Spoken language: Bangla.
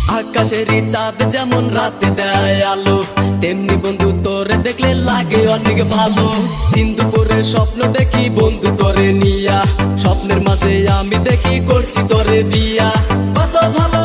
আকাশেরই চাঁদ যেমন রাতে দেয় আলো, তেমনি বন্ধু তোরে দেখলে লাগে অনেক ভালো। দিন দুপুরে স্বপ্ন দেখি বন্ধু তোরে নিয়া, স্বপ্নের মাঝে আমি দেখি করছি তোরে বিয়া। কত ভালো